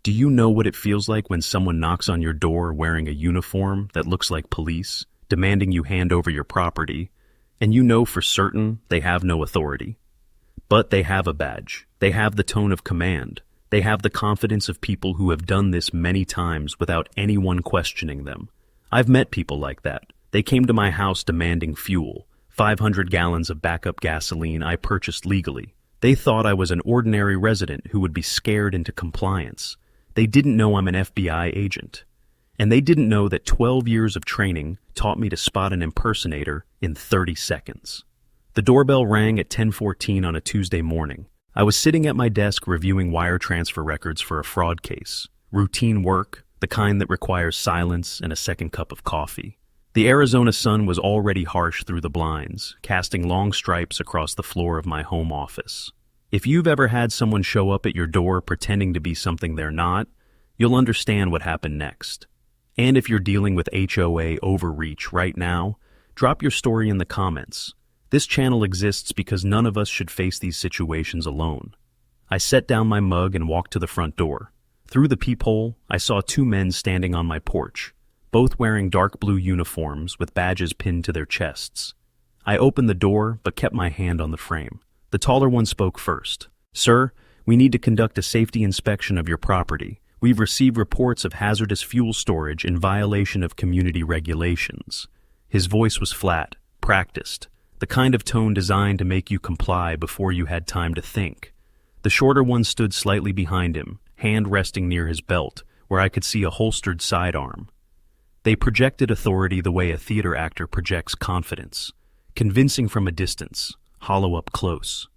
Do you know what it feels like when someone knocks on your door wearing a uniform that looks like police, demanding you hand over your property, and you know for certain they have no authority? But they have a badge. They have the tone of command. They have the confidence of people who have done this many times without anyone questioning them. I've met people like that. They came to my house demanding fuel, 500 gallons of backup gasoline I purchased legally. They thought I was an ordinary resident who would be scared into compliance. They didn't know I'm an FBI agent. And they didn't know that 12 years of training taught me to spot an impersonator in 30 seconds. The doorbell rang at 10:14 on a Tuesday morning. I was sitting at my desk reviewing wire transfer records for a fraud case. Routine work, the kind that requires silence and a second cup of coffee. The Arizona sun was already harsh through the blinds, casting long stripes across the floor of my home office. If you've ever had someone show up at your door pretending to be something they're not, you'll understand what happened next. And if you're dealing with HOA overreach right now, drop your story in the comments. This channel exists because none of us should face these situations alone. I set down my mug and walked to the front door. Through the peephole, I saw two men standing on my porch, both wearing dark blue uniforms with badges pinned to their chests. I opened the door but kept my hand on the frame. The taller one spoke first. "Sir, we need to conduct a safety inspection of your property. We've received reports of hazardous fuel storage in violation of community regulations." His voice was flat, practiced, the kind of tone designed to make you comply before you had time to think. The shorter one stood slightly behind him, hand resting near his belt, where I could see a holstered sidearm. They projected authority the way a theater actor projects confidence, convincing from a distance, hollow up close.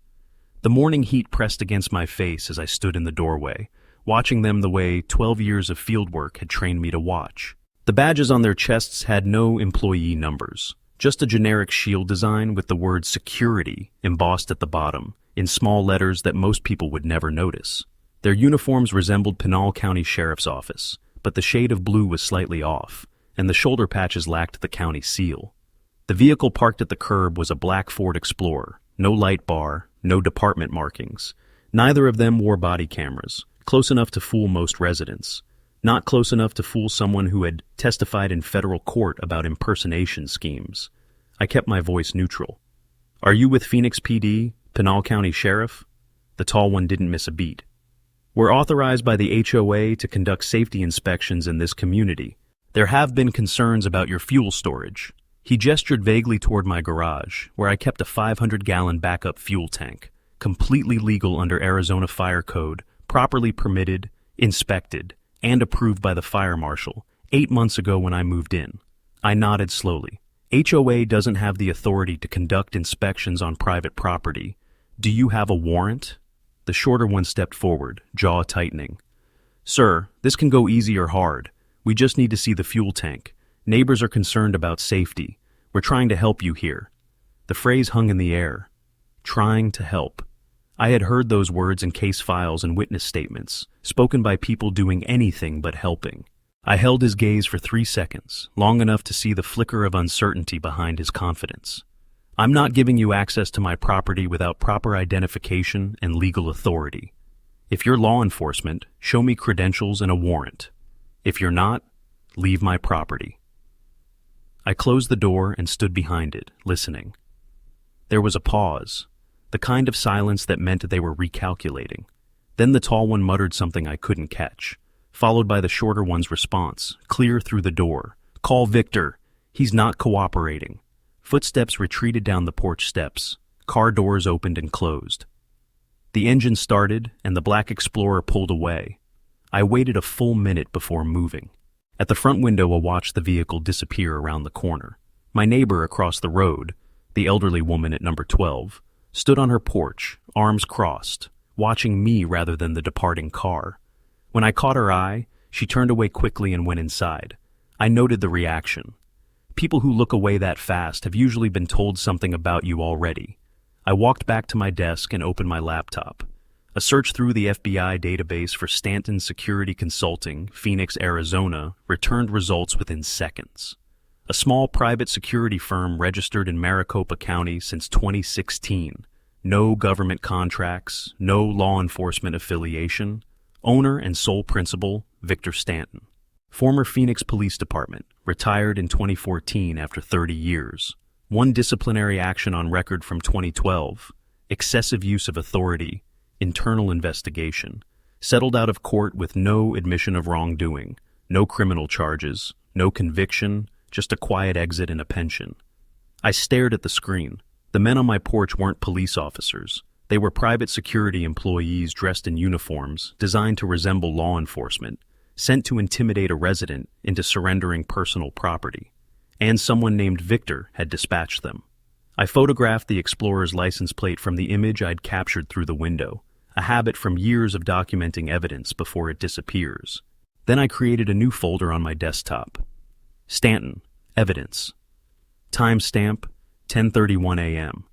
The morning heat pressed against my face as I stood in the doorway, watching them the way 12 years of fieldwork had trained me to watch. The badges on their chests had no employee numbers, just a generic shield design with the word security embossed at the bottom, in small letters that most people would never notice. Their uniforms resembled Pinal County Sheriff's Office, but the shade of blue was slightly off, and the shoulder patches lacked the county seal. The vehicle parked at the curb was a black Ford Explorer, no light bar, no department markings. Neither of them wore body cameras, close enough to fool most residents, not close enough to fool someone who had testified in federal court about impersonation schemes. I kept my voice neutral. "Are you with Phoenix PD, Pinal County Sheriff?" The tall one didn't miss a beat. "We're authorized by the HOA to conduct safety inspections in this community. There have been concerns about your fuel storage." He gestured vaguely toward my garage, where I kept a 500-gallon backup fuel tank, completely legal under Arizona Fire Code, properly permitted, inspected, and approved by the fire marshal 8 months ago when I moved in. I nodded slowly. HOA doesn't have the authority to conduct inspections on private property. Do you have a warrant? The shorter one stepped forward, jaw tightening. "Sir, this can go easy or hard. We just need to see the fuel tank. Neighbors are concerned about safety. We're trying to help you here." The phrase hung in the air. Trying to help. I had heard those words in case files and witness statements, spoken by people doing anything but helping. I held his gaze for 3 seconds, long enough to see the flicker of uncertainty behind his confidence. "I'm not giving you access to my property without proper identification and legal authority. If you're law enforcement, show me credentials and a warrant. If you're not, leave my property." I closed the door and stood behind it, listening. There was a pause, the kind of silence that meant they were recalculating. Then the tall one muttered something I couldn't catch, followed by the shorter one's response, clear through the door. "Call Victor. He's not cooperating." Footsteps retreated down the porch steps. Car doors opened and closed. The engine started, and the black Explorer pulled away. I waited a full minute before moving. At the front window, I watched the vehicle disappear around the corner. My neighbor across the road, the elderly woman at number 12, stood on her porch, arms crossed, watching me rather than the departing car. When I caught her eye, she turned away quickly and went inside. I noted the reaction. People who look away that fast have usually been told something about you already. I walked back to my desk and opened my laptop. A search through the FBI database for Stanton Security Consulting, Phoenix, Arizona, returned results within seconds. A small private security firm registered in Maricopa County since 2016. No government contracts, no law enforcement affiliation, Owner and sole principal, Victor Stanton. Former Phoenix Police Department, retired in 2014 after 30 years. One disciplinary action on record from 2012. Excessive use of authority. Internal investigation. Settled out of court with no admission of wrongdoing. No criminal charges. No conviction. Just a quiet exit and a pension. I stared at the screen. The men on my porch weren't police officers. They were private security employees dressed in uniforms designed to resemble law enforcement, sent to intimidate a resident into surrendering personal property. And someone named Victor had dispatched them. I photographed the Explorer's license plate from the image I'd captured through the window, a habit from years of documenting evidence before it disappears. Then I created a new folder on my desktop. Stanton, Evidence. Timestamp, 10:31 a.m.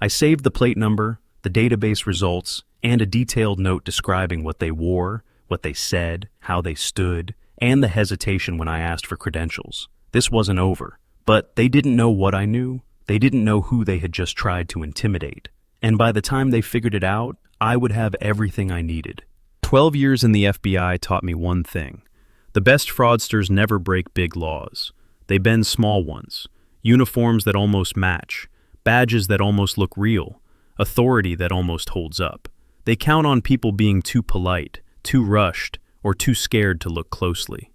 I saved the plate number, the database results, and a detailed note describing what they wore, what they said, how they stood, and the hesitation when I asked for credentials. This wasn't over, but they didn't know what I knew. They didn't know who they had just tried to intimidate. And by the time they figured it out, I would have everything I needed. 12 years in the FBI taught me one thing. The best fraudsters never break big laws. They bend small ones. Uniforms that almost match. Badges that almost look real. Authority that almost holds up. They count on people being too polite, too rushed, or too scared to look closely.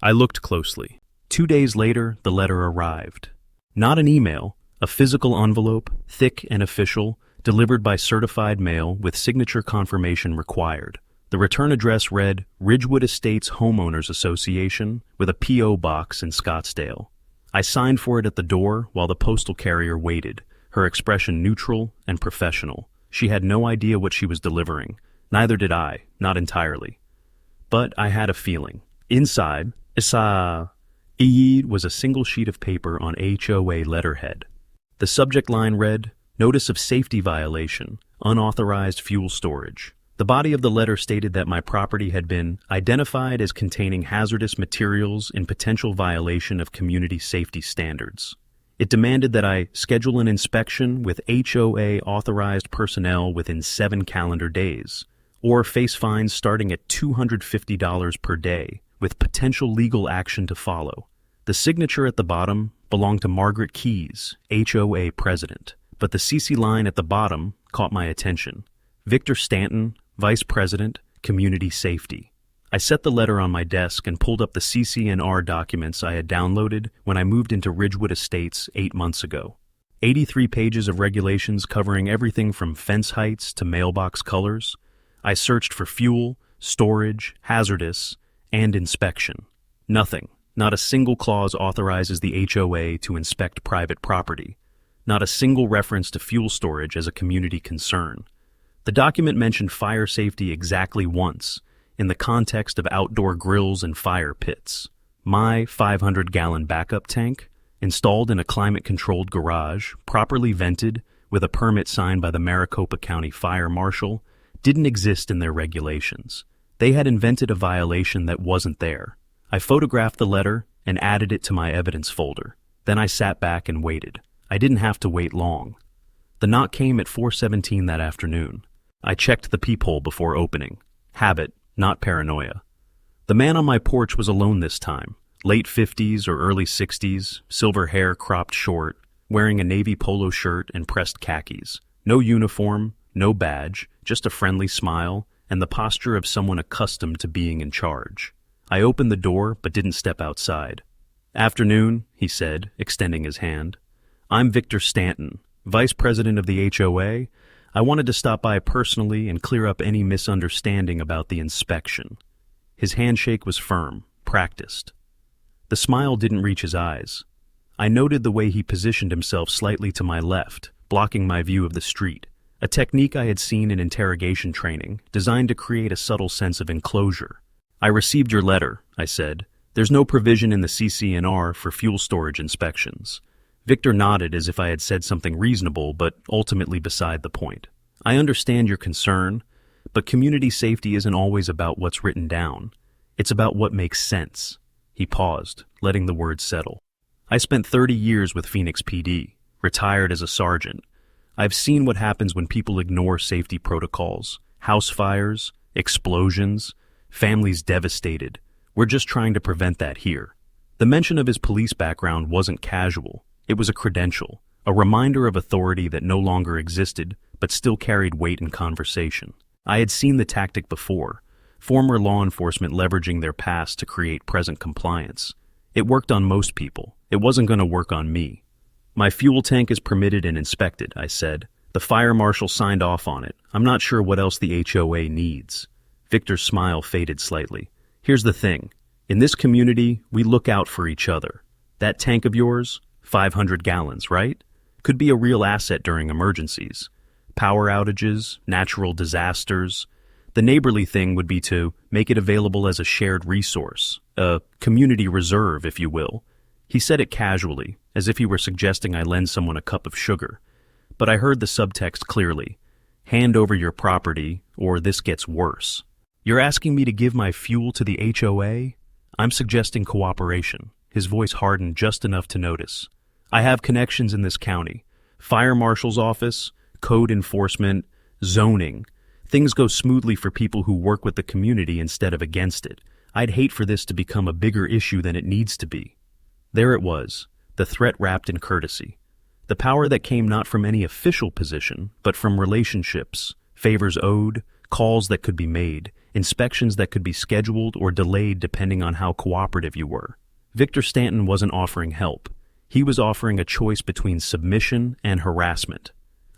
I looked closely. 2 days later, the letter arrived. Not an email, a physical envelope, thick and official, delivered by certified mail with signature confirmation required. The return address read Ridgewood Estates Homeowners Association with a P.O. box in Scottsdale. I signed for it at the door while the postal carrier waited, her expression neutral and professional. She had no idea what she was delivering. Neither did I, not entirely. But I had a feeling. Inside, was a single sheet of paper on HOA letterhead. The subject line read, Notice of Safety Violation, Unauthorized Fuel Storage. The body of the letter stated that my property had been identified as containing hazardous materials in potential violation of community safety standards. It demanded that I schedule an inspection with HOA authorized personnel within 7 calendar days, or face fines starting at $250 per day, with potential legal action to follow. The signature at the bottom belonged to Margaret Keys, HOA president, but the CC line at the bottom caught my attention. Victor Stanton, Vice President, Community Safety. I set the letter on my desk and pulled up the CC&R documents I had downloaded when I moved into Ridgewood Estates 8 months ago. 83 pages of regulations covering everything from fence heights to mailbox colors. I searched for fuel, storage, hazardous, and inspection. Nothing, not a single clause authorizes the HOA to inspect private property. Not a single reference to fuel storage as a community concern. The document mentioned fire safety exactly once, in the context of outdoor grills and fire pits. My 500-gallon backup tank, installed in a climate-controlled garage, properly vented, with a permit signed by the Maricopa County Fire Marshal, didn't exist in their regulations. They had invented a violation that wasn't there. I photographed the letter and added it to my evidence folder. Then I sat back and waited. I didn't have to wait long. The knock came at 4:17 that afternoon. I checked the peephole before opening. Habit, not paranoia. The man on my porch was alone this time. Late 50s or early 60s, silver hair cropped short, wearing a navy polo shirt and pressed khakis. No uniform, no badge, just a friendly smile and the posture of someone accustomed to being in charge. I opened the door but didn't step outside. Afternoon, he said, extending his hand. I'm Victor Stanton, Vice President of the HOA. I wanted to stop by personally and clear up any misunderstanding about the inspection. His handshake was firm, practiced. The smile didn't reach his eyes. I noted the way he positioned himself slightly to my left, blocking my view of the street, a technique I had seen in interrogation training, designed to create a subtle sense of enclosure. I received your letter, I said. There's no provision in the CC&R for fuel storage inspections. Victor nodded as if I had said something reasonable, but ultimately beside the point. I understand your concern, but community safety isn't always about what's written down. It's about what makes sense. He paused, letting the words settle. I spent 30 years with Phoenix PD, retired as a sergeant. I've seen what happens when people ignore safety protocols, house fires, explosions, families devastated. We're just trying to prevent that here. The mention of his police background wasn't casual. It was a credential, a reminder of authority that no longer existed, but still carried weight in conversation. I had seen the tactic before, former law enforcement leveraging their past to create present compliance. It worked on most people. It wasn't going to work on me. My fuel tank is permitted and inspected, I said. The fire marshal signed off on it. I'm not sure what else the HOA needs. Victor's smile faded slightly. Here's the thing. In this community, we look out for each other. That tank of yours, 500 gallons, right? Could be a real asset during emergencies. Power outages, natural disasters. The neighborly thing would be to make it available as a shared resource, a community reserve, if you will. He said it casually, as if he were suggesting I lend someone a cup of sugar. But I heard the subtext clearly. Hand over your property, or this gets worse. You're asking me to give my fuel to the HOA? I'm suggesting cooperation. His voice hardened just enough to notice. I have connections in this county. Fire marshal's office, code enforcement, zoning. Things go smoothly for people who work with the community instead of against it. I'd hate for this to become a bigger issue than it needs to be. There it was, the threat wrapped in courtesy. The power that came not from any official position, but from relationships, favors owed, calls that could be made, inspections that could be scheduled or delayed depending on how cooperative you were. Victor Stanton wasn't offering help. He was offering a choice between submission and harassment.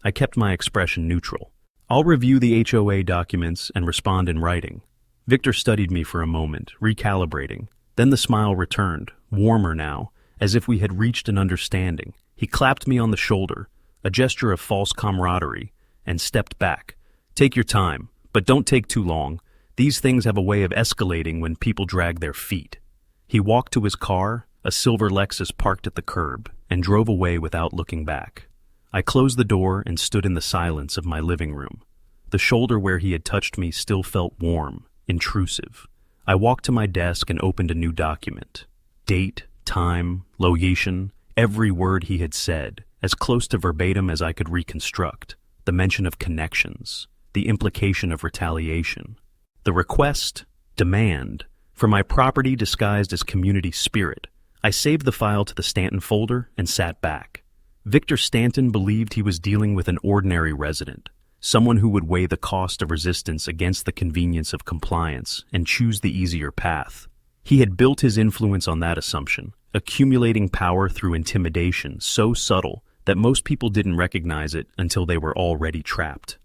I kept my expression neutral. I'll review the HOA documents and respond in writing. Victor studied me for a moment, recalibrating. Then the smile returned, warmer now, as if we had reached an understanding. He clapped me on the shoulder, a gesture of false camaraderie, and stepped back. Take your time, but don't take too long. These things have a way of escalating when people drag their feet. He walked to his car, a silver Lexus parked at the curb, and drove away without looking back. I closed the door and stood in the silence of my living room. The shoulder where he had touched me still felt warm, intrusive. I walked to my desk and opened a new document. Date, time, location, every word he had said, as close to verbatim as I could reconstruct. The mention of connections, the implication of retaliation. The request, demand, for my property disguised as community spirit. I saved the file to the Stanton folder and sat back. Victor Stanton believed he was dealing with an ordinary resident, someone who would weigh the cost of resistance against the convenience of compliance and choose the easier path. He had built his influence on that assumption, accumulating power through intimidation so subtle that most people didn't recognize it until they were already trapped.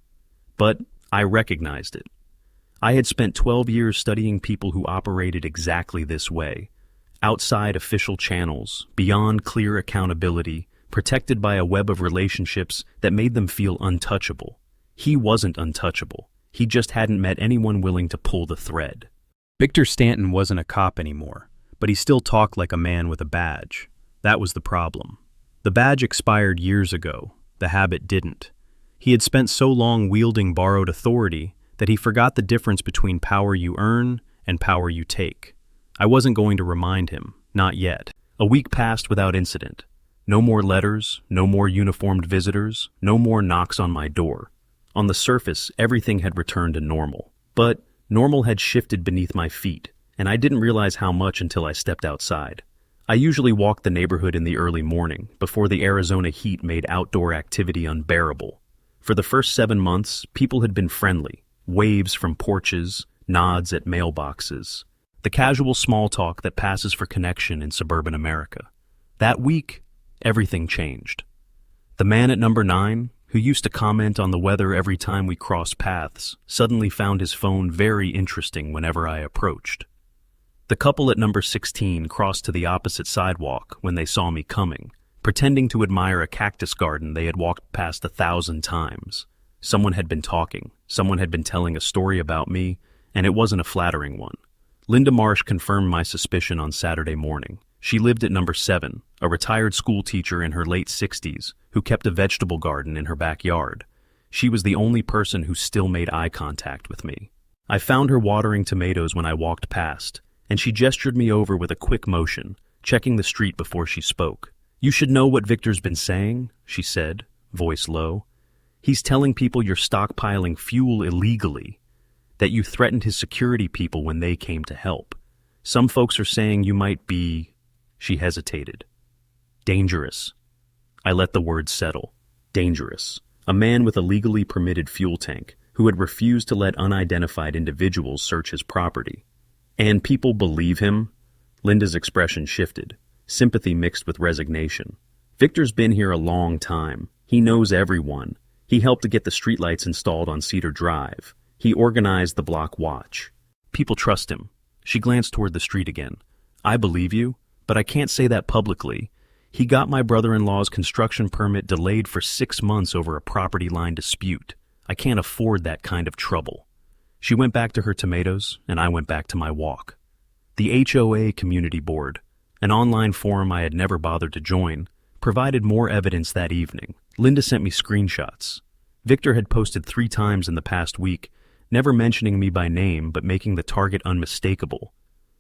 But I recognized it. I had spent 12 years studying people who operated exactly this way, outside official channels, beyond clear accountability, protected by a web of relationships that made them feel untouchable. He wasn't untouchable. He just hadn't met anyone willing to pull the thread. Victor Stanton wasn't a cop anymore, but he still talked like a man with a badge. That was the problem. The badge expired years ago. The habit didn't. He had spent so long wielding borrowed authority that he forgot the difference between power you earn and power you take. I wasn't going to remind him, not yet. A week passed without incident. No more letters, no more uniformed visitors, no more knocks on my door. On the surface, everything had returned to normal. But normal had shifted beneath my feet, and I didn't realize how much until I stepped outside. I usually walked the neighborhood in the early morning, before the Arizona heat made outdoor activity unbearable. For the first 7 months, people had been friendly. Waves from porches, nods at mailboxes. The casual small talk that passes for connection in suburban America. That week, everything changed. The man at number 9, who used to comment on the weather every time we crossed paths, suddenly found his phone very interesting whenever I approached. The couple at number 16 crossed to the opposite sidewalk when they saw me coming, pretending to admire a cactus garden they had walked past 1,000 times. Someone had been talking, someone had been telling a story about me, and it wasn't a flattering one. Linda Marsh confirmed my suspicion on Saturday morning. She lived at number 7, a retired school teacher in her late 60s who kept a vegetable garden in her backyard. She was the only person who still made eye contact with me. I found her watering tomatoes when I walked past, and she gestured me over with a quick motion, checking the street before she spoke. "You should know what Victor's been saying," she said, voice low. "He's telling people you're stockpiling fuel illegally. that you threatened his security people when they came to help. Some folks are saying you might be," she hesitated, "dangerous." I let the word settle. Dangerous. A man with a legally permitted fuel tank who had refused to let unidentified individuals search his property. And people believe him? Linda's expression shifted, sympathy mixed with resignation. Victor's been here a long time. He knows everyone. He helped to get the streetlights installed on Cedar Drive. He organized the block watch. People trust him. She glanced toward the street again. I believe you, but I can't say that publicly. He got my brother-in-law's construction permit delayed for 6 months over a property line dispute. I can't afford that kind of trouble. She went back to her tomatoes, and I went back to my walk. The HOA Community Board, an online forum I had never bothered to join, provided more evidence that evening. Linda sent me screenshots. Victor had posted 3 times in the past week, never mentioning me by name but making the target unmistakable.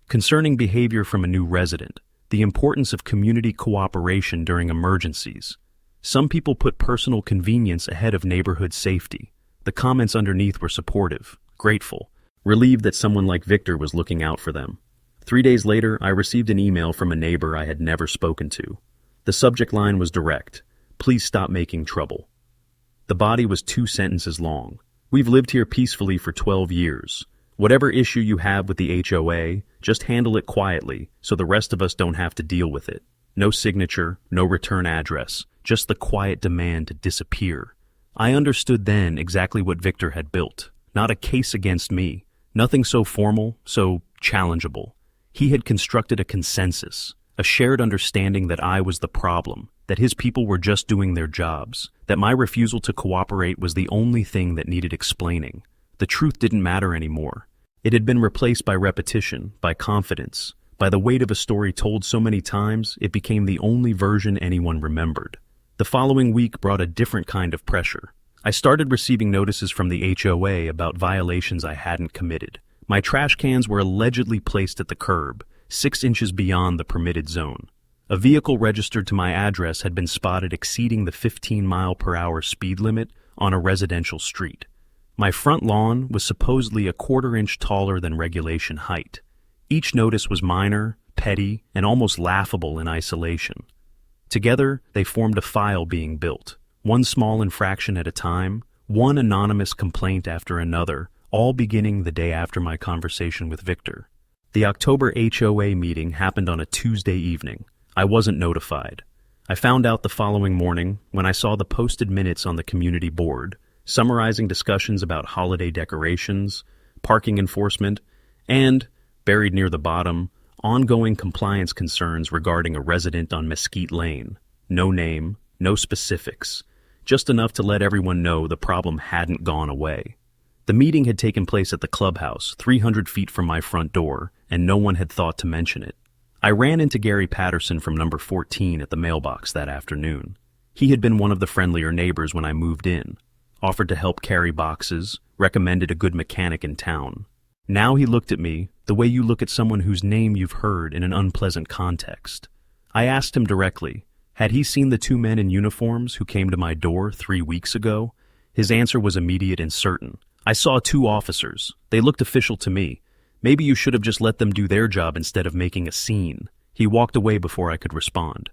Concerning behavior from a new resident, the importance of community cooperation during emergencies. Some people put personal convenience ahead of neighborhood safety. The comments underneath were supportive, grateful, relieved that someone like Victor was looking out for them. 3 days later, I received an email from a neighbor I had never spoken to. The subject line was direct: "Please stop making trouble." The body was 2 sentences long. "We've lived here peacefully for 12 years. Whatever issue you have with the HOA, just handle it quietly so the rest of us don't have to deal with it. No signature, no return address, just the quiet demand to disappear." I understood then exactly what Victor had built. Not a case against me. Nothing so formal, so challengeable. He had constructed a consensus, a shared understanding that I was the problem, that his people were just doing their jobs, that my refusal to cooperate was the only thing that needed explaining. The truth didn't matter anymore. It had been replaced by repetition, by confidence, by the weight of a story told so many times it became the only version anyone remembered. The following week brought a different kind of pressure. I started receiving notices from the HOA about violations I hadn't committed. My trash cans were allegedly placed at the curb, 6 inches beyond the permitted zone. A vehicle registered to my address had been spotted exceeding the 15-mile-per-hour speed limit on a residential street. My front lawn was supposedly a 1/4 inch taller than regulation height. Each notice was minor, petty, and almost laughable in isolation. Together, they formed a file being built, one small infraction at a time, one anonymous complaint after another, all beginning the day after my conversation with Victor. The October HOA meeting happened on a Tuesday evening. I wasn't notified. I found out the following morning when I saw the posted minutes on the community board, summarizing discussions about holiday decorations, parking enforcement, and, buried near the bottom, ongoing compliance concerns regarding a resident on Mesquite Lane. No name, no specifics, just enough to let everyone know the problem hadn't gone away. The meeting had taken place at the clubhouse, 300 feet from my front door, and no one had thought to mention it. I ran into Gary Patterson from number 14 at the mailbox that afternoon. He had been one of the friendlier neighbors when I moved in, offered to help carry boxes, recommended a good mechanic in town. Now he looked at me the way you look at someone whose name you've heard in an unpleasant context. I asked him directly, had he seen the 2 men in uniforms who came to my door 3 weeks ago? His answer was immediate and certain. "I saw 2 officers. They looked official to me. Maybe you should have just let them do their job instead of making a scene." He walked away before I could respond.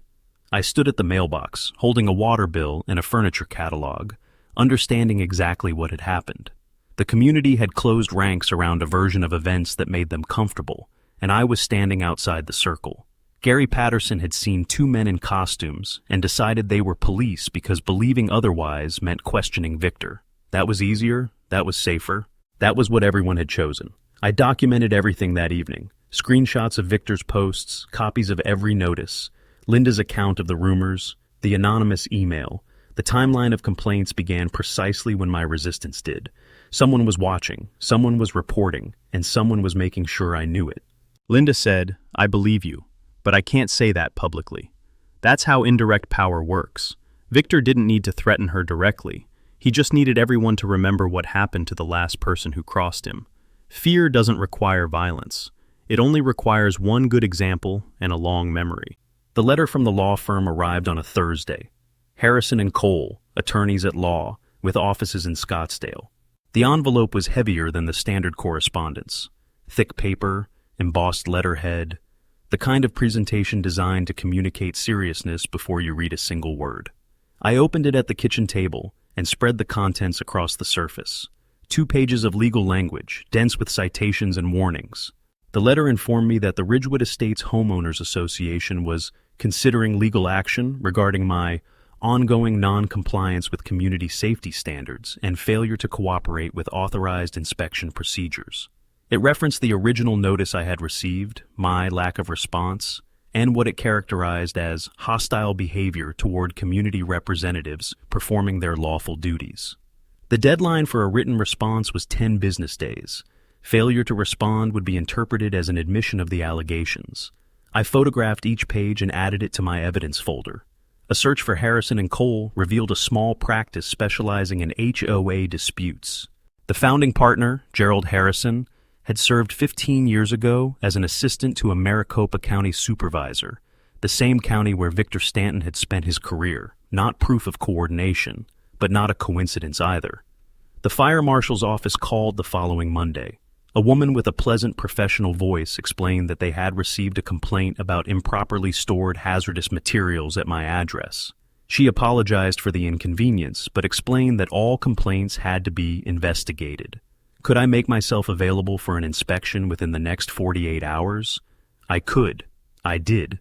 I stood at the mailbox, holding a water bill and a furniture catalog, understanding exactly what had happened. The community had closed ranks around a version of events that made them comfortable, and I was standing outside the circle. Gary Patterson had seen 2 men in costumes and decided they were police because believing otherwise meant questioning Victor. That was easier, that was safer, that was what everyone had chosen. I documented everything that evening, screenshots of Victor's posts, copies of every notice, Linda's account of the rumors, the anonymous email. The timeline of complaints began precisely when my resistance did. Someone was watching, someone was reporting, and someone was making sure I knew it. Linda said, "I believe you, but I can't say that publicly." That's how indirect power works. Victor didn't need to threaten her directly. He just needed everyone to remember what happened to the last person who crossed him. Fear doesn't require violence. It only requires one good example and a long memory. The letter from the law firm arrived on a Thursday. Harrison and Cole, attorneys at law, with offices in Scottsdale. The envelope was heavier than the standard correspondence. Thick paper, embossed letterhead, the kind of presentation designed to communicate seriousness before you read a single word. I opened it at the kitchen table and spread the contents across the surface. 2 pages of legal language, dense with citations and warnings. The letter informed me that the Ridgewood Estates Homeowners Association was considering legal action regarding my ongoing non-compliance with community safety standards and failure to cooperate with authorized inspection procedures. It referenced the original notice I had received, my lack of response, and what it characterized as hostile behavior toward community representatives performing their lawful duties. The deadline for a written response was 10 business days. Failure to respond would be interpreted as an admission of the allegations. I photographed each page and added it to my evidence folder. A search for Harrison and Cole revealed a small practice specializing in HOA disputes. The founding partner, Gerald Harrison, had served 15 years ago as an assistant to a Maricopa County supervisor, the same county where Victor Stanton had spent his career. Not proof of coordination, but not a coincidence either. The fire marshal's office called the following Monday. A woman with a pleasant professional voice explained that they had received a complaint about improperly stored hazardous materials at my address. She apologized for the inconvenience, but explained that all complaints had to be investigated. Could I make myself available for an inspection within the next 48 hours? I could. I did.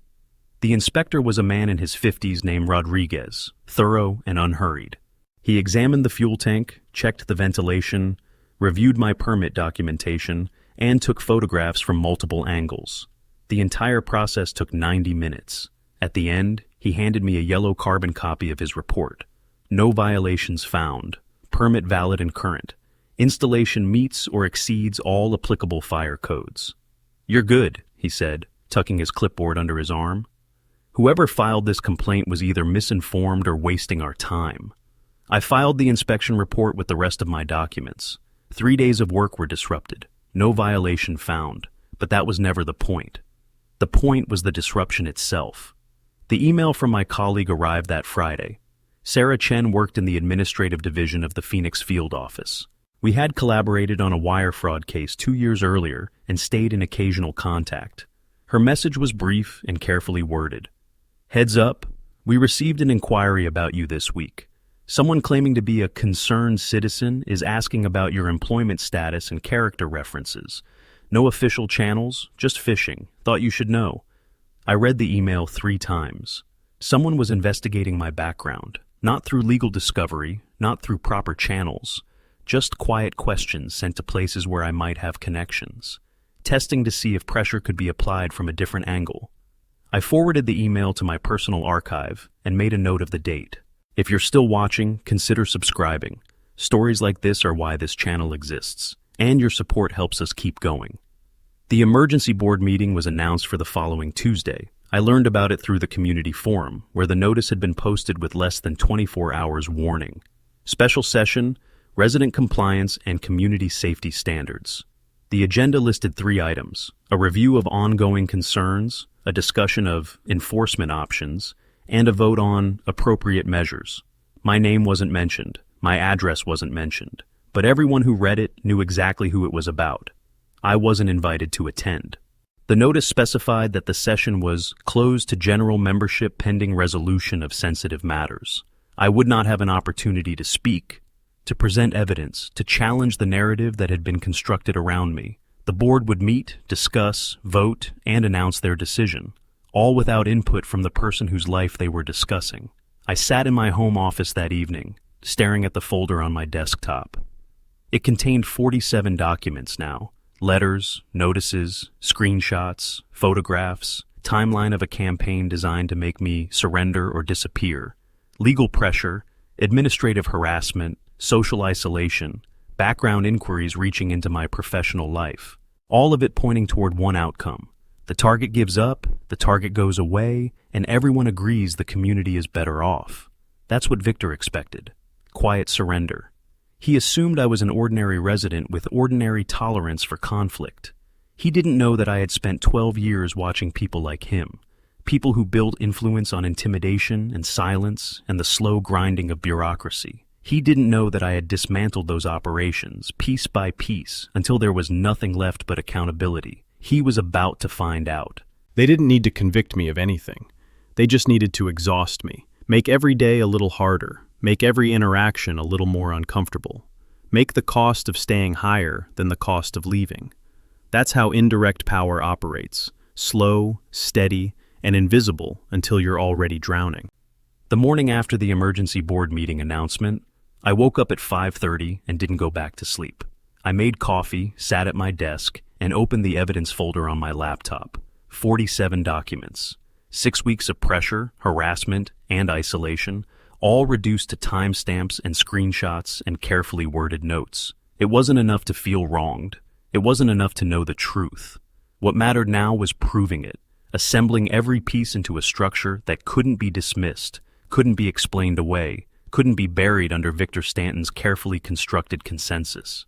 The inspector was a man in his 50s named Rodriguez, thorough and unhurried. He examined the fuel tank, checked the ventilation, reviewed my permit documentation, and took photographs from multiple angles. The entire process took 90 minutes. At the end, he handed me a yellow carbon copy of his report. No violations found. Permit valid and current. Installation meets or exceeds all applicable fire codes. "You're good," he said, tucking his clipboard under his arm. Whoever filed this complaint was either misinformed or wasting our time. I filed the inspection report with the rest of my documents. 3 days of work were disrupted. No violation found, but that was never the point. The point was the disruption itself. The email from my colleague arrived that Friday. Sarah Chen worked in the administrative division of the Phoenix field office. We had collaborated on a wire fraud case 2 years earlier and stayed in occasional contact. Her message was brief and carefully worded. "Heads up, we received an inquiry about you this week. Someone claiming to be a concerned citizen is asking about your employment status and character references. No official channels, just phishing. Thought you should know." I read the email 3 times. Someone was investigating my background, not through legal discovery, not through proper channels, just quiet questions sent to places where I might have connections, testing to see if pressure could be applied from a different angle. I forwarded the email to my personal archive and made a note of the date. If you're still watching, consider subscribing. Stories like this are why this channel exists, and your support helps us keep going. The emergency board meeting was announced for the following Tuesday. I learned about it through the community forum, where the notice had been posted with less than 24 hours warning. Special session, resident compliance, and community safety standards. The agenda listed 3 items: a review of ongoing concerns, a discussion of enforcement options, and a vote on appropriate measures. My name wasn't mentioned, my address wasn't mentioned, but everyone who read it knew exactly who it was about. I wasn't invited to attend. The notice specified that the session was closed to general membership pending resolution of sensitive matters. I would not have an opportunity to speak, to present evidence, to challenge the narrative that had been constructed around me. The board would meet, discuss, vote, and announce their decision, all without input from the person whose life they were discussing. I sat in my home office that evening, staring at the folder on my desktop. It contained 47 documents now: letters, notices, screenshots, photographs, timeline of a campaign designed to make me surrender or disappear, legal pressure, administrative harassment, social isolation, background inquiries reaching into my professional life, all of it pointing toward one outcome. The target gives up, the target goes away, and everyone agrees the community is better off. That's what Victor expected. Quiet surrender. He assumed I was an ordinary resident with ordinary tolerance for conflict. He didn't know that I had spent 12 years watching people like him, people who build influence on intimidation and silence and the slow grinding of bureaucracy. He didn't know that I had dismantled those operations, piece by piece, until there was nothing left but accountability. He was about to find out. They didn't need to convict me of anything. They just needed to exhaust me, make every day a little harder, make every interaction a little more uncomfortable, make the cost of staying higher than the cost of leaving. That's how indirect power operates, slow, steady, and invisible until you're already drowning. The morning after the emergency board meeting announcement, I woke up at 5:30 and didn't go back to sleep. I made coffee, sat at my desk, and opened the evidence folder on my laptop. 47 documents. 6 weeks of pressure, harassment, and isolation, all reduced to timestamps and screenshots and carefully worded notes. It wasn't enough to feel wronged. It wasn't enough to know the truth. What mattered now was proving it, assembling every piece into a structure that couldn't be dismissed, couldn't be explained away, couldn't be buried under Victor Stanton's carefully constructed consensus.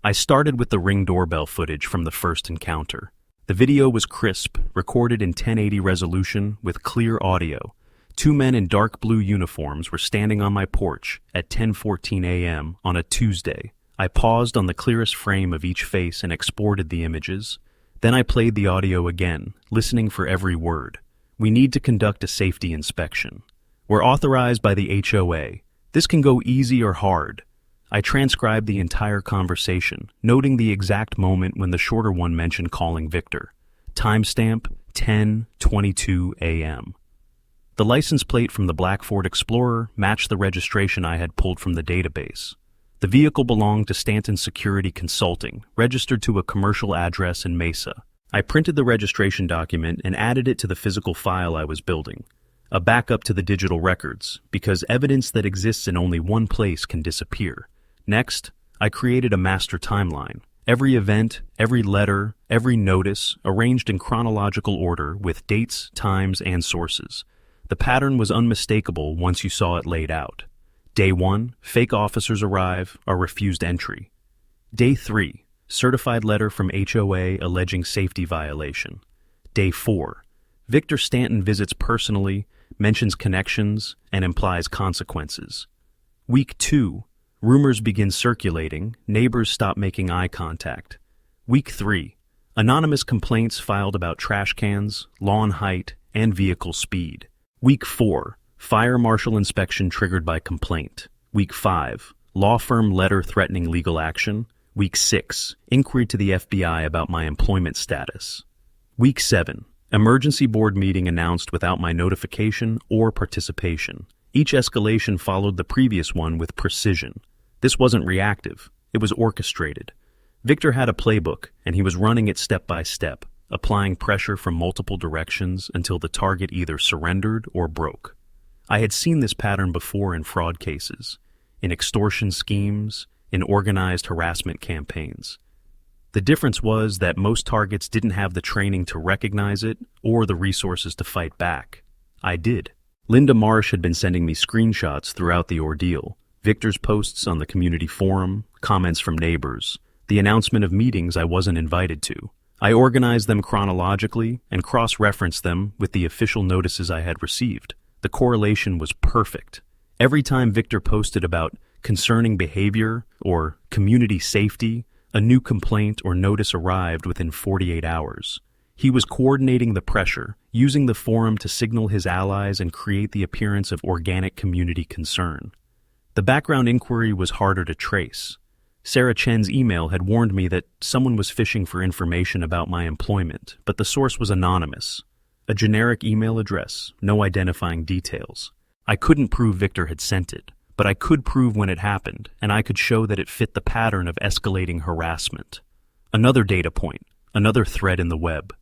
I started with the Ring doorbell footage from the first encounter. The video was crisp, recorded in 1080 resolution with clear audio. 2 men in dark blue uniforms were standing on my porch at 10:14 a.m. on a Tuesday. I paused on the clearest frame of each face and exported the images. Then I played the audio again, listening for every word. We need to conduct a safety inspection. We're authorized by the HOA. This can go easy or hard. I transcribed the entire conversation, noting the exact moment when the shorter one mentioned calling Victor. Timestamp 10:22 a.m. The license plate from the black Ford Explorer matched the registration I had pulled from the database. The vehicle belonged to Stanton Security Consulting, registered to a commercial address in Mesa. I printed the registration document and added it to the physical file I was building, a backup to the digital records, because evidence that exists in only one place can disappear. Next, I created a master timeline. Every event, every letter, every notice, arranged in chronological order with dates, times, and sources. The pattern was unmistakable once you saw it laid out. Day 1, fake officers arrive, are refused entry. Day 3, certified letter from HOA alleging safety violation. Day 4, Victor Stanton visits personally, mentions connections, and implies consequences. Week 2, rumors begin circulating, neighbors stop making eye contact. Week 3, anonymous complaints filed about trash cans, lawn height, and vehicle speed. Week 4, fire marshal inspection triggered by complaint. Week 5, law firm letter threatening legal action. Week 6, inquiry to the FBI about my employment status. Week 7, emergency board meeting announced without my notification or participation. Each escalation followed the previous one with precision. This wasn't reactive, it was orchestrated. Victor had a playbook, and he was running it step by step, applying pressure from multiple directions until the target either surrendered or broke. I had seen this pattern before in fraud cases, in extortion schemes, in organized harassment campaigns. The difference was that most targets didn't have the training to recognize it or the resources to fight back. I did. Linda Marsh had been sending me screenshots throughout the ordeal, Victor's posts on the community forum, comments from neighbors, the announcement of meetings I wasn't invited to. I organized them chronologically and cross-referenced them with the official notices I had received. The correlation was perfect. Every time Victor posted about concerning behavior or community safety, a new complaint or notice arrived within 48 hours. He was coordinating the pressure, using the forum to signal his allies and create the appearance of organic community concern. The background inquiry was harder to trace. Sarah Chen's email had warned me that someone was fishing for information about my employment, but the source was anonymous. A generic email address, no identifying details. I couldn't prove Victor had sent it, but I could prove when it happened, and I could show that it fit the pattern of escalating harassment. Another data point, another thread in the web.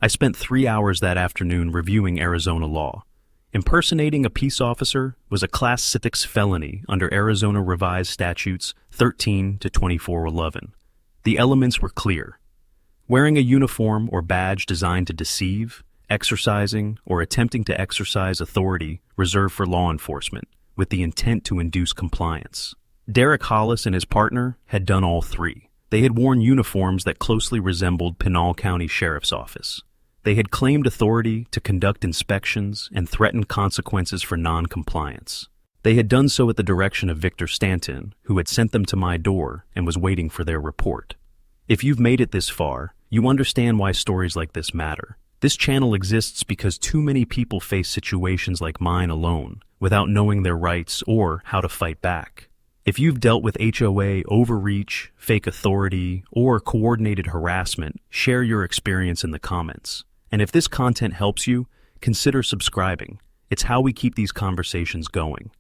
I spent 3 hours that afternoon reviewing Arizona law. Impersonating a peace officer was a Class 6 felony under Arizona Revised Statutes 13 to 2411. The elements were clear. Wearing a uniform or badge designed to deceive, exercising, or attempting to exercise authority reserved for law enforcement, with the intent to induce compliance. Derek Hollis and his partner had done all three. They had worn uniforms that closely resembled Pinal County Sheriff's Office. They had claimed authority to conduct inspections and threatened consequences for non-compliance. They had done so at the direction of Victor Stanton, who had sent them to my door and was waiting for their report. If you've made it this far, you understand why stories like this matter. This channel exists because too many people face situations like mine alone, without knowing their rights or how to fight back. If you've dealt with HOA overreach, fake authority, or coordinated harassment, share your experience in the comments. And if this content helps you, consider subscribing. It's how we keep these conversations going.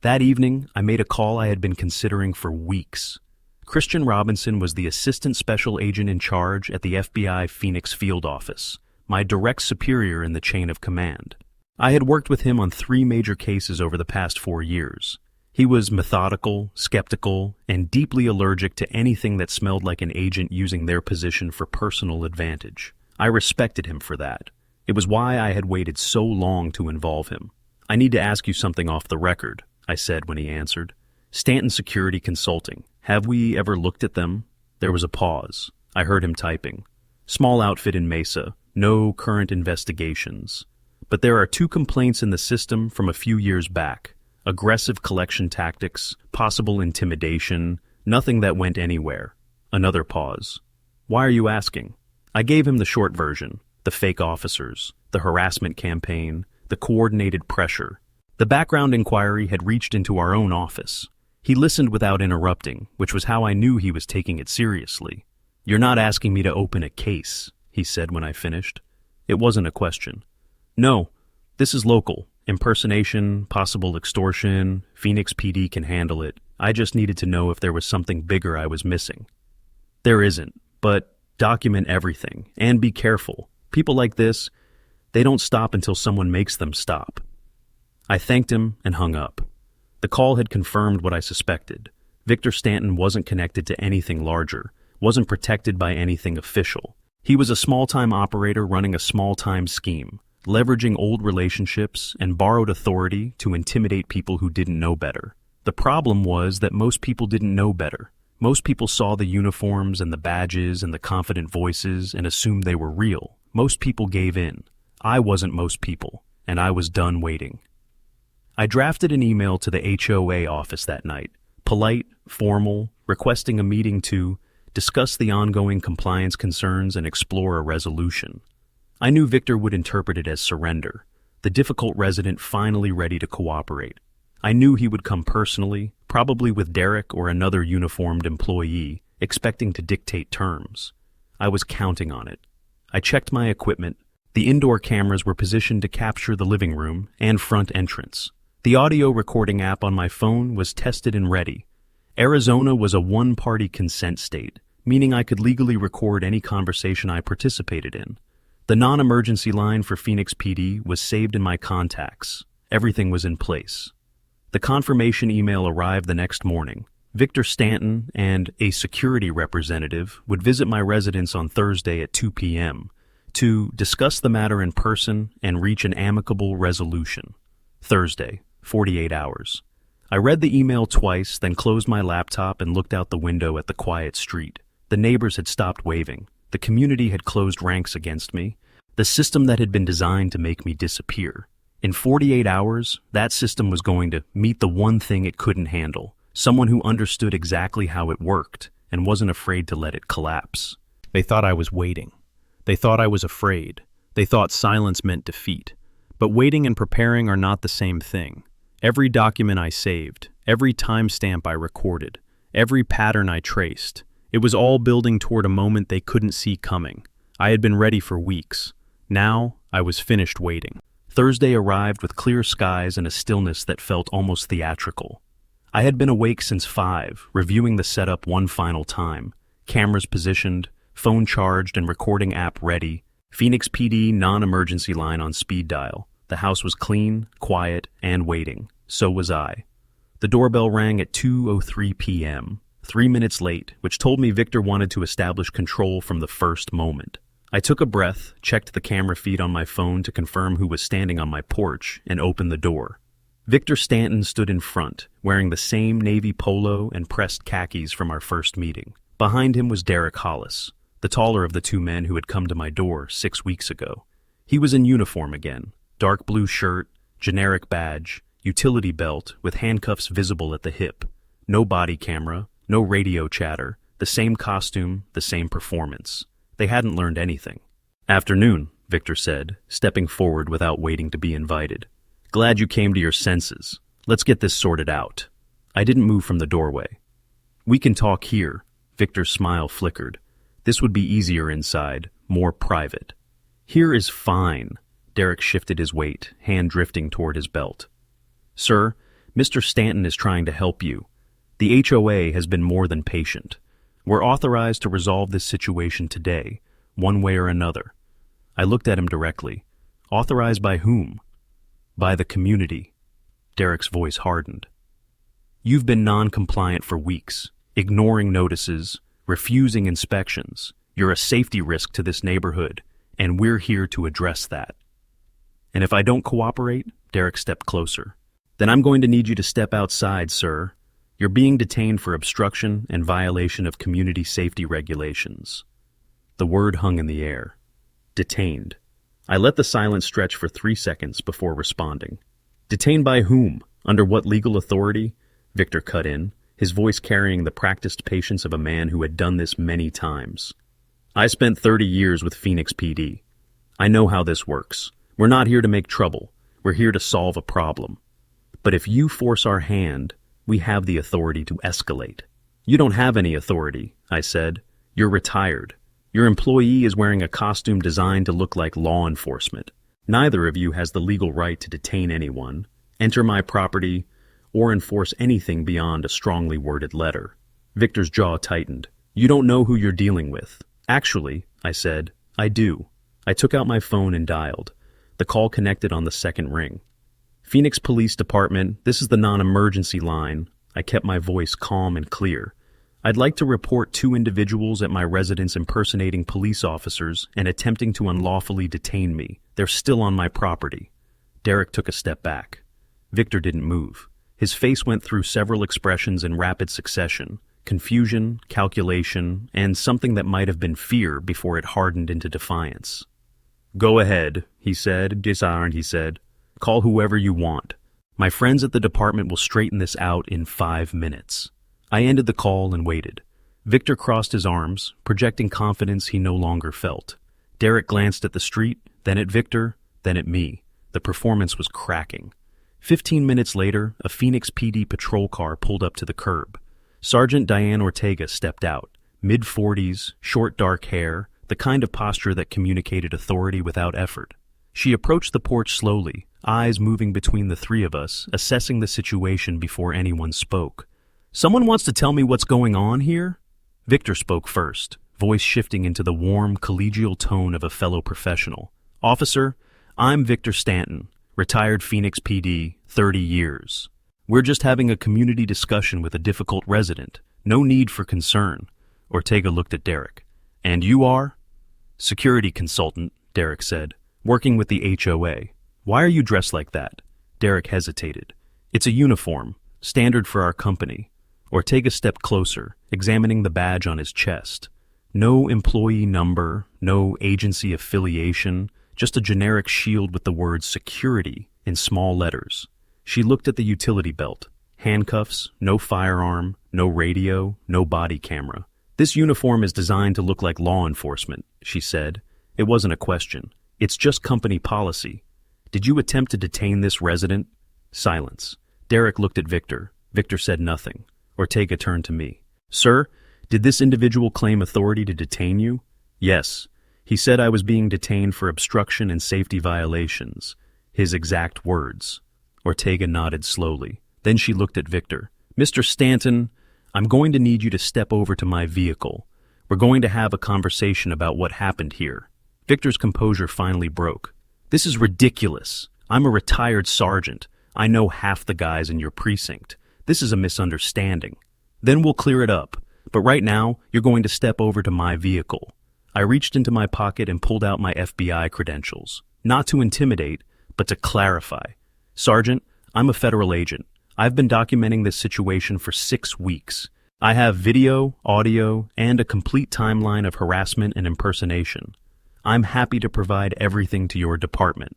That evening, I made a call I had been considering for weeks. Christian Robinson was the assistant special agent in charge at the FBI Phoenix field office, my direct superior in the chain of command. I had worked with him on 3 major cases over the past 4 years. He was methodical, skeptical, and deeply allergic to anything that smelled like an agent using their position for personal advantage. I respected him for that. It was why I had waited so long to involve him. "I need to ask you something off the record," I said when he answered. "Stanton Security Consulting. Have we ever looked at them?" There was a pause. I heard him typing. "Small outfit in Mesa. No current investigations. But there are 2 complaints in the system from a few years back. Aggressive collection tactics, possible intimidation, nothing that went anywhere." Another pause. "Why are you asking?" I gave him the short version. The fake officers, the harassment campaign, the coordinated pressure. The background inquiry had reached into our own office. He listened without interrupting, which was how I knew he was taking it seriously. "You're not asking me to open a case," he said when I finished. It wasn't a question. "No, this is local. Impersonation, possible extortion, Phoenix PD can handle it. I just needed to know if there was something bigger I was missing." "There isn't, but document everything, and be careful. People like this, they don't stop until someone makes them stop." I thanked him and hung up. The call had confirmed what I suspected. Victor Stanton wasn't connected to anything larger, wasn't protected by anything official. He was a small-time operator running a small-time scheme, leveraging old relationships and borrowed authority to intimidate people who didn't know better. The problem was that most people didn't know better. Most people saw the uniforms and the badges and the confident voices and assumed they were real. Most people gave in. I wasn't most people, and I was done waiting. I drafted an email to the HOA office that night, polite, formal, requesting a meeting to discuss the ongoing compliance concerns and explore a resolution. I knew Victor would interpret it as surrender, the difficult resident finally ready to cooperate. I knew he would come personally, probably with Derek or another uniformed employee, expecting to dictate terms. I was counting on it. I checked my equipment. The indoor cameras were positioned to capture the living room and front entrance. The audio recording app on my phone was tested and ready. Arizona was a one-party consent state, meaning I could legally record any conversation I participated in. The non-emergency line for Phoenix PD was saved in my contacts. Everything was in place. The confirmation email arrived the next morning. Victor Stanton and a security representative would visit my residence on Thursday at 2 p.m. to discuss the matter in person and reach an amicable resolution. Thursday, 48 hours. I read the email twice, then closed my laptop and looked out the window at the quiet street. The neighbors had stopped waving. The community had closed ranks against me, the system that had been designed to make me disappear. In 48 hours, that system was going to meet the one thing it couldn't handle, someone who understood exactly how it worked and wasn't afraid to let it collapse. They thought I was waiting. They thought I was afraid. They thought silence meant defeat. But waiting and preparing are not the same thing. Every document I saved, every timestamp I recorded, every pattern I traced, it was all building toward a moment they couldn't see coming. I had been ready for weeks. Now, I was finished waiting. Thursday arrived with clear skies and a stillness that felt almost theatrical. I had been awake since 5, reviewing the setup one final time. Cameras positioned, phone charged and recording app ready, Phoenix PD non-emergency line on speed dial. The house was clean, quiet, and waiting. So was I. The doorbell rang at 2:03 p.m., 3 minutes late, which told me Victor wanted to establish control from the first moment. I took a breath, checked the camera feed on my phone to confirm who was standing on my porch, and opened the door. Victor Stanton stood in front, wearing the same navy polo and pressed khakis from our first meeting. Behind him was Derek Hollis, the taller of the 2 men who had come to my door 6 weeks ago. He was in uniform again, dark blue shirt, generic badge, utility belt with handcuffs visible at the hip. No body camera, no radio chatter, the same costume, the same performance. They hadn't learned anything. "Afternoon," Victor said, stepping forward without waiting to be invited. "Glad you came to your senses. Let's get this sorted out." I didn't move from the doorway. "We can talk here." Victor's smile flickered. "This would be easier inside, more private." "Here is fine." Derek shifted his weight, hand drifting toward his belt. "Sir, Mr. Stanton is trying to help you. The HOA has been more than patient. We're authorized to resolve this situation today, one way or another." I looked at him directly. "Authorized by whom?" "By the community." Derek's voice hardened. "You've been non-compliant for weeks, ignoring notices, refusing inspections. You're a safety risk to this neighborhood, and we're here to address that." "And if I don't cooperate?" Derek stepped closer. "Then I'm going to need you to step outside, sir. You're being detained for obstruction and violation of community safety regulations." The word hung in the air. Detained. I let the silence stretch for 3 seconds before responding. "Detained by whom? Under what legal authority?" Victor cut in, his voice carrying the practiced patience of a man who had done this many times. "I spent 30 years with Phoenix PD. I know how this works. We're not here to make trouble. We're here to solve a problem. But if you force our hand, we have the authority to escalate." "You don't have any authority," I said. "You're retired. Your employee is wearing a costume designed to look like law enforcement. Neither of you has the legal right to detain anyone, enter my property, or enforce anything beyond a strongly worded letter." Victor's jaw tightened. "You don't know who you're dealing with." "Actually," I said, "I do." I took out my phone and dialed. The call connected on the second ring. "Phoenix Police Department, this is the non-emergency line." I kept my voice calm and clear. "I'd like to report 2 individuals at my residence impersonating police officers and attempting to unlawfully detain me. They're still on my property." Derek took a step back. Victor didn't move. His face went through several expressions in rapid succession: confusion, calculation, and something that might have been fear before it hardened into defiance. "Go ahead," he said. "Disarmed," he said. "Call whoever you want. My friends at the department will straighten this out in 5 minutes." I ended the call and waited. Victor crossed his arms, projecting confidence he no longer felt. Derek glanced at the street, then at Victor, then at me. The performance was cracking. 15 minutes later, a Phoenix PD patrol car pulled up to the curb. Sergeant Diane Ortega stepped out, mid-40s, short dark hair, the kind of posture that communicated authority without effort. She approached the porch slowly, eyes moving between the 3 of us, assessing the situation before anyone spoke. "Someone wants to tell me what's going on here?" Victor spoke first, voice shifting into the warm, collegial tone of a fellow professional. "Officer, I'm Victor Stanton, retired Phoenix PD, 30 years. We're just having a community discussion with a difficult resident. No need for concern." Ortega looked at Derek. "And you are?" "Security consultant," Derek said, "working with the HOA. Why are you dressed like that?" Derek hesitated. "It's a uniform, standard for our company." Ortega stepped closer, examining the badge on his chest. No employee number, no agency affiliation, just a generic shield with the word security in small letters. She looked at the utility belt. Handcuffs, no firearm, no radio, no body camera. "This uniform is designed to look like law enforcement," she said. It wasn't a question. "It's just company policy. Did you attempt to detain this resident?" Silence. Derek looked at Victor. Victor said nothing. Ortega turned to me. "Sir, did this individual claim authority to detain you?" "Yes. He said I was being detained for obstruction and safety violations." His exact words. Ortega nodded slowly. Then she looked at Victor. "Mr. Stanton, I'm going to need you to step over to my vehicle. We're going to have a conversation about what happened here." Victor's composure finally broke. "This is ridiculous. I'm a retired sergeant. I know half the guys in your precinct. This is a misunderstanding. Then we'll clear it up. But right now, you're going to step over to my vehicle." I reached into my pocket and pulled out my FBI credentials. Not to intimidate, but to clarify. "Sergeant, I'm a federal agent. I've been documenting this situation for 6 weeks. I have video, audio, and a complete timeline of harassment and impersonation. I'm happy to provide everything to your department."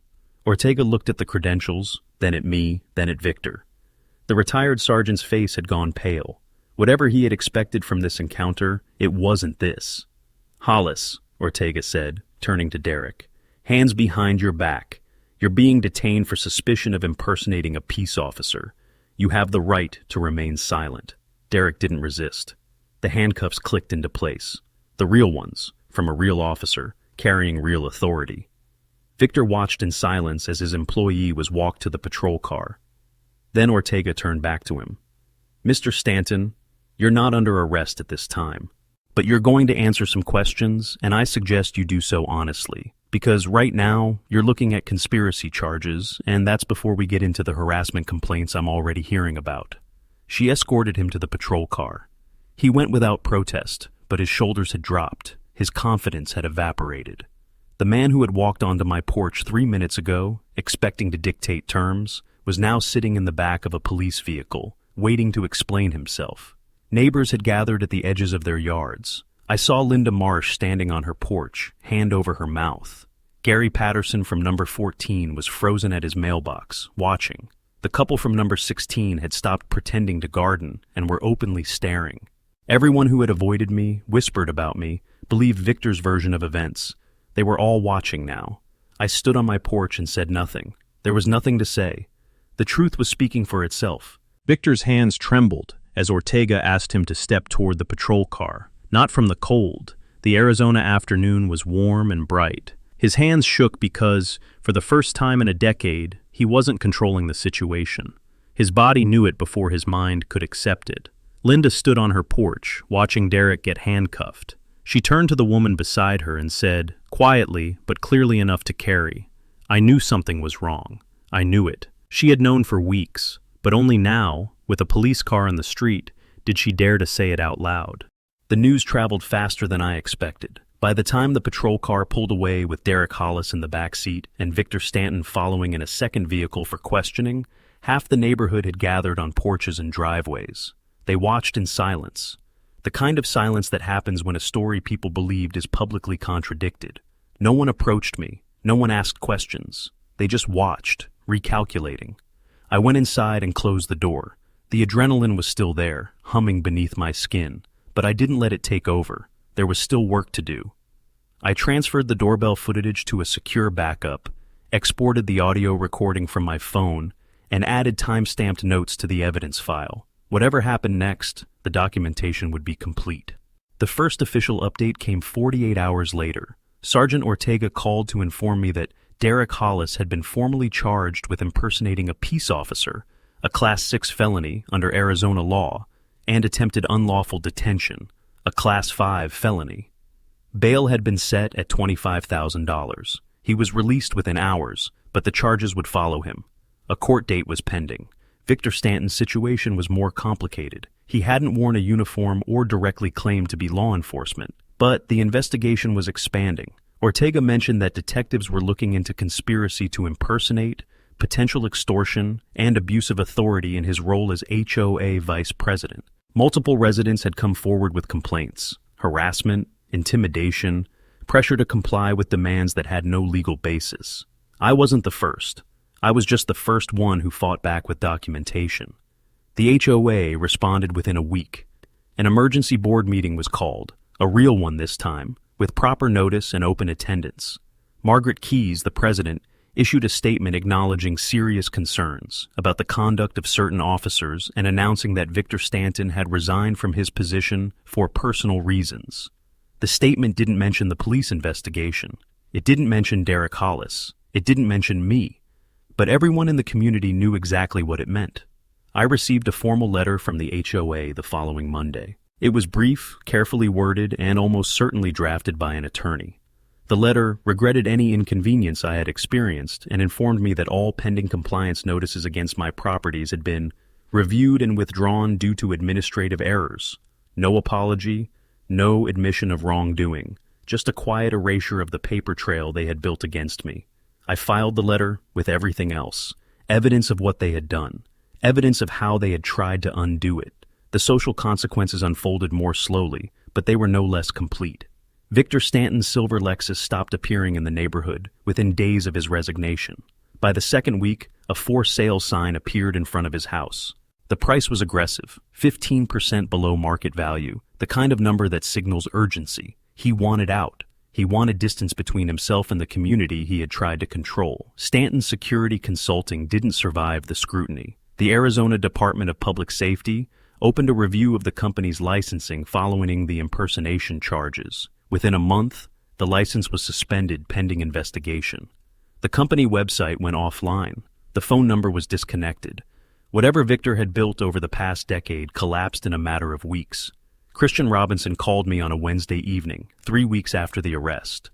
Ortega looked at the credentials, then at me, then at Victor. The retired sergeant's face had gone pale. Whatever he had expected from this encounter, it wasn't this. "Hollis," Ortega said, turning to Derek. "Hands behind your back. You're being detained for suspicion of impersonating a peace officer. You have the right to remain silent." Derek didn't resist. The handcuffs clicked into place. The real ones, from a real officer, carrying real authority. Victor watched in silence as his employee was walked to the patrol car. Then Ortega turned back to him. "Mr. Stanton, you're not under arrest at this time, but you're going to answer some questions, and I suggest you do so honestly, because right now you're looking at conspiracy charges, and that's before we get into the harassment complaints I'm already hearing about." She escorted him to the patrol car. He went without protest, but his shoulders had dropped. His confidence had evaporated. The man who had walked onto my porch 3 minutes ago, expecting to dictate terms, was now sitting in the back of a police vehicle, waiting to explain himself. Neighbors had gathered at the edges of their yards. I saw Linda Marsh standing on her porch, hand over her mouth. Gary Patterson from number 14 was frozen at his mailbox, watching. The couple from number 16 had stopped pretending to garden and were openly staring. Everyone who had avoided me, whispered about me, believed Victor's version of events. They were all watching now. I stood on my porch and said nothing. There was nothing to say. The truth was speaking for itself. Victor's hands trembled as Ortega asked him to step toward the patrol car. Not from the cold. The Arizona afternoon was warm and bright. His hands shook because, for the first time in a decade, he wasn't controlling the situation. His body knew it before his mind could accept it. Linda stood on her porch, watching Derek get handcuffed. She turned to the woman beside her and said, quietly but clearly enough to carry, "I knew something was wrong. I knew it." She had known for weeks, but only now, with a police car in the street, did she dare to say it out loud. The news traveled faster than I expected. By the time the patrol car pulled away with Derek Hollis in the back seat and Victor Stanton following in a second vehicle for questioning, half the neighborhood had gathered on porches and driveways. They watched in silence. The kind of silence that happens when a story people believed is publicly contradicted. No one approached me. No one asked questions. They just watched, recalculating. I went inside and closed the door. The adrenaline was still there, humming beneath my skin, but I didn't let it take over. There was still work to do. I transferred the doorbell footage to a secure backup, exported the audio recording from my phone, and added time-stamped notes to the evidence file. Whatever happened next, the documentation would be complete. The first official update came 48 hours later. Sergeant Ortega called to inform me that Derek Hollis had been formally charged with impersonating a peace officer, a Class 6 felony under Arizona law, and attempted unlawful detention, a Class 5 felony. Bail had been set at $25,000. He was released within hours, but the charges would follow him. A court date was pending. Victor Stanton's situation was more complicated. He hadn't worn a uniform or directly claimed to be law enforcement, but the investigation was expanding. Ortega mentioned that detectives were looking into conspiracy to impersonate, potential extortion, and abuse of authority in his role as HOA vice president. Multiple residents had come forward with complaints: harassment, intimidation, pressure to comply with demands that had no legal basis. I wasn't the first. I was just the first one who fought back with documentation. The HOA responded within a week. An emergency board meeting was called, a real one this time, with proper notice and open attendance. Margaret Keyes, the president, issued a statement acknowledging serious concerns about the conduct of certain officers and announcing that Victor Stanton had resigned from his position for personal reasons. The statement didn't mention the police investigation. It didn't mention Derek Hollis. It didn't mention me. But everyone in the community knew exactly what it meant. I received a formal letter from the HOA the following Monday. It was brief, carefully worded, and almost certainly drafted by an attorney. The letter regretted any inconvenience I had experienced and informed me that all pending compliance notices against my properties had been reviewed and withdrawn due to administrative errors. No apology, no admission of wrongdoing, just a quiet erasure of the paper trail they had built against me. I filed the letter with everything else, evidence of what they had done, evidence of how they had tried to undo it. The social consequences unfolded more slowly, but they were no less complete. Victor Stanton's silver Lexus stopped appearing in the neighborhood within days of his resignation. By the second week, a for sale sign appeared in front of his house. The price was aggressive, 15% below market value, the kind of number that signals urgency. He wanted out. He wanted distance between himself and the community he had tried to control. Stanton Security Consulting didn't survive the scrutiny. The Arizona Department of Public Safety opened a review of the company's licensing following the impersonation charges. Within a month, the license was suspended pending investigation. The company website went offline. The phone number was disconnected. Whatever Victor had built over the past decade collapsed in a matter of weeks. Christian Robinson called me on a Wednesday evening, 3 weeks after the arrest.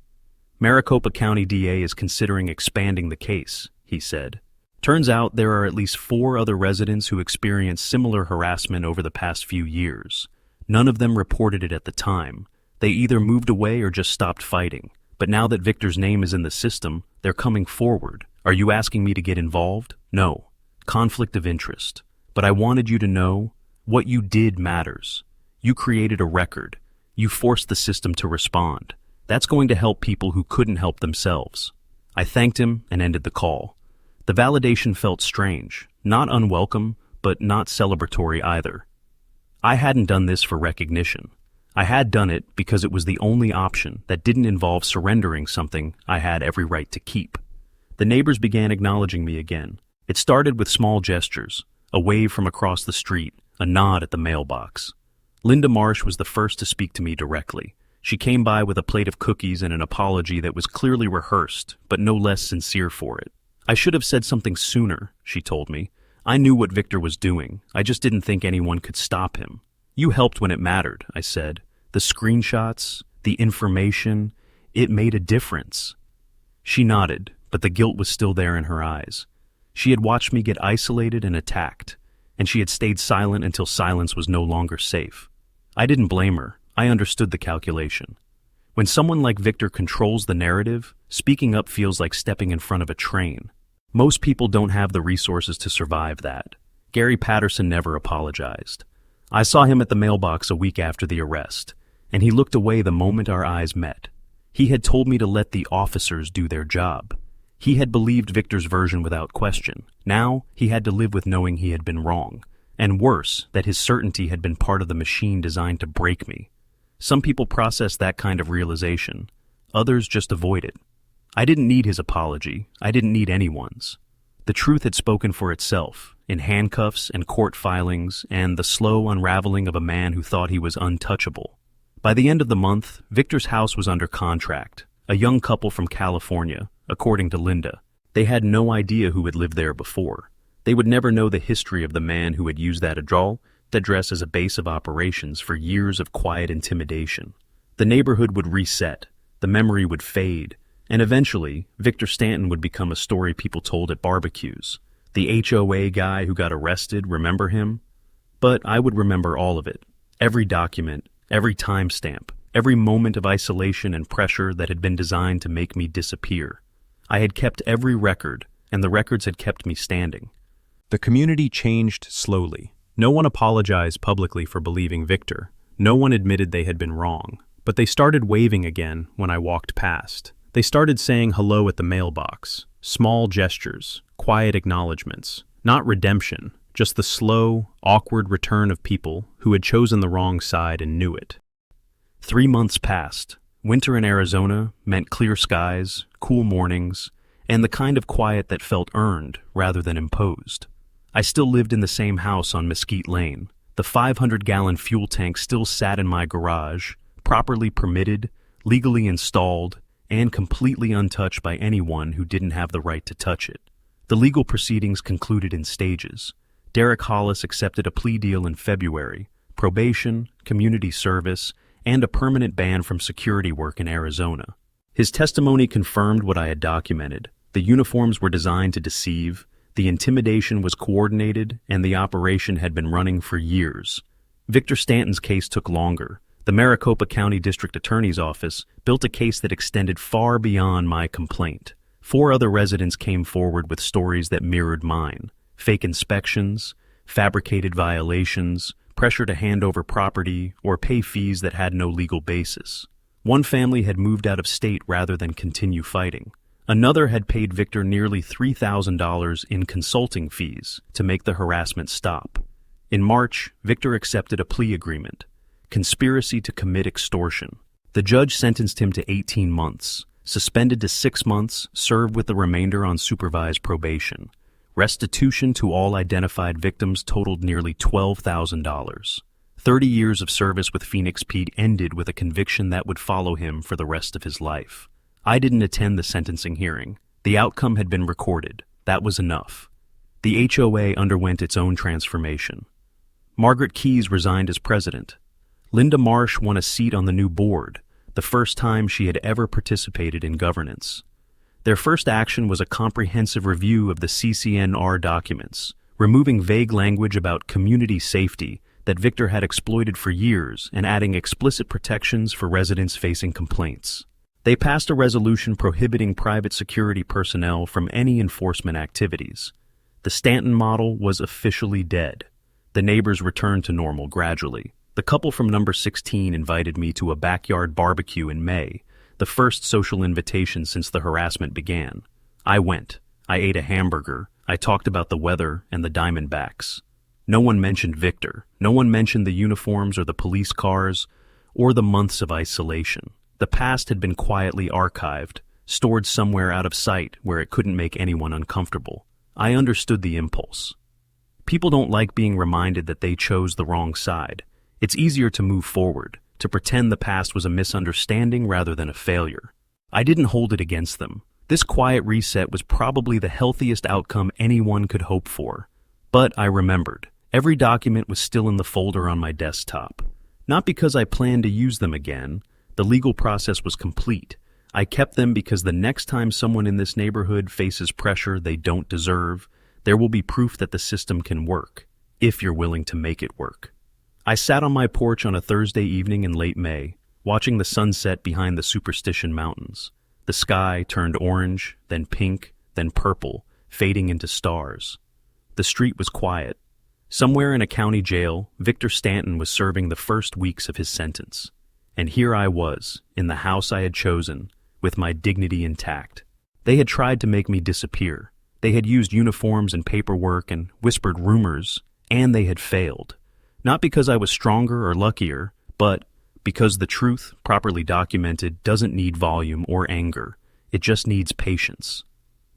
Maricopa County DA is considering expanding the case, he said. Turns out there are at least 4 other residents who experienced similar harassment over the past few years. None of them reported it at the time. They either moved away or just stopped fighting. But now that Victor's name is in the system, they're coming forward. Are you asking me to get involved? No. Conflict of interest. But I wanted you to know what you did matters. You created a record. You forced the system to respond. That's going to help people who couldn't help themselves. I thanked him and ended the call. The validation felt strange, not unwelcome, but not celebratory either. I hadn't done this for recognition. I had done it because it was the only option that didn't involve surrendering something I had every right to keep. The neighbors began acknowledging me again. It started with small gestures, a wave from across the street, a nod at the mailbox. Linda Marsh was the first to speak to me directly. She came by with a plate of cookies and an apology that was clearly rehearsed, but no less sincere for it. I should have said something sooner, she told me. I knew what Victor was doing. I just didn't think anyone could stop him. You helped when it mattered, I said. The screenshots, the information, it made a difference. She nodded, but the guilt was still there in her eyes. She had watched me get isolated and attacked, and she had stayed silent until silence was no longer safe. I didn't blame her. I understood the calculation. When someone like Victor controls the narrative, speaking up feels like stepping in front of a train. Most people don't have the resources to survive that. Gary Patterson never apologized. I saw him at the mailbox a week after the arrest, and he looked away the moment our eyes met. He had told me to let the officers do their job. He had believed Victor's version without question. Now, he had to live with knowing he had been wrong. And worse, that his certainty had been part of the machine designed to break me. Some people process that kind of realization. Others just avoid it. I didn't need his apology. I didn't need anyone's. The truth had spoken for itself, in handcuffs and court filings, and the slow unraveling of a man who thought he was untouchable. By the end of the month, Victor's house was under contract. A young couple from California, according to Linda. They had no idea who had lived there before. They would never know the history of the man who had used that address as a base of operations for years of quiet intimidation. The neighborhood would reset, the memory would fade, and eventually, Victor Stanton would become a story people told at barbecues. The HOA guy who got arrested, remember him? But I would remember all of it. Every document, every timestamp, every moment of isolation and pressure that had been designed to make me disappear. I had kept every record, and the records had kept me standing. The community changed slowly. No one apologized publicly for believing Victor. No one admitted they had been wrong. But they started waving again when I walked past. They started saying hello at the mailbox. Small gestures, quiet acknowledgments. Not redemption, just the slow, awkward return of people who had chosen the wrong side and knew it. 3 months passed. Winter in Arizona meant clear skies, cool mornings, and the kind of quiet that felt earned rather than imposed. I still lived in the same house on Mesquite Lane. The 500-gallon fuel tank still sat in my garage, properly permitted, legally installed, and completely untouched by anyone who didn't have the right to touch it. The legal proceedings concluded in stages. Derek Hollis accepted a plea deal in February, probation, community service, and a permanent ban from security work in Arizona. His testimony confirmed what I had documented. The uniforms were designed to deceive, the intimidation was coordinated, and the operation had been running for years. Victor Stanton's case took longer. The Maricopa County District Attorney's Office built a case that extended far beyond my complaint. 4 other residents came forward with stories that mirrored mine. Fake inspections, fabricated violations, pressure to hand over property, or pay fees that had no legal basis. One family had moved out of state rather than continue fighting. Another had paid Victor nearly $3,000 in consulting fees to make the harassment stop. In March, Victor accepted a plea agreement, conspiracy to commit extortion. The judge sentenced him to 18 months, suspended to 6 months, served with the remainder on supervised probation. Restitution to all identified victims totaled nearly $12,000. 30 years of service with Phoenix Pete ended with a conviction that would follow him for the rest of his life. I didn't attend the sentencing hearing. The outcome had been recorded. That was enough. The HOA underwent its own transformation. Margaret Keyes resigned as president. Linda Marsh won a seat on the new board, the first time she had ever participated in governance. Their first action was a comprehensive review of the CCNR documents, removing vague language about community safety that Victor had exploited for years and adding explicit protections for residents facing complaints. They passed a resolution prohibiting private security personnel from any enforcement activities. The Stanton model was officially dead. The neighbors returned to normal gradually. The couple from number 16 invited me to a backyard barbecue in May, the first social invitation since the harassment began. I went. I ate a hamburger. I talked about the weather and the Diamondbacks. No one mentioned Victor. No one mentioned the uniforms or the police cars or the months of isolation. The past had been quietly archived, stored somewhere out of sight where it couldn't make anyone uncomfortable. I understood the impulse. People don't like being reminded that they chose the wrong side. It's easier to move forward, to pretend the past was a misunderstanding rather than a failure. I didn't hold it against them. This quiet reset was probably the healthiest outcome anyone could hope for. But I remembered. Every document was still in the folder on my desktop. Not because I planned to use them again. The legal process was complete. I kept them because the next time someone in this neighborhood faces pressure they don't deserve, there will be proof that the system can work, if you're willing to make it work. I sat on my porch on a Thursday evening in late May, watching the sunset behind the Superstition Mountains. The sky turned orange, then pink, then purple, fading into stars. The street was quiet. Somewhere in a county jail, Victor Stanton was serving the first weeks of his sentence. And here I was, in the house I had chosen, with my dignity intact. They had tried to make me disappear. They had used uniforms and paperwork and whispered rumors, and they had failed. Not because I was stronger or luckier, but because the truth, properly documented, doesn't need volume or anger. It just needs patience.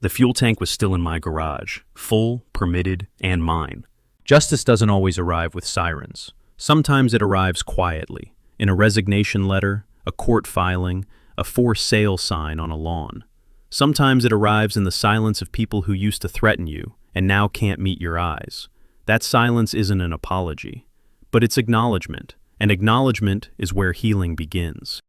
The fuel tank was still in my garage, full, permitted, and mine. Justice doesn't always arrive with sirens. Sometimes it arrives quietly, in a resignation letter, a court filing, a for sale sign on a lawn. Sometimes it arrives in the silence of people who used to threaten you and now can't meet your eyes. That silence isn't an apology, but it's acknowledgement, and acknowledgement is where healing begins.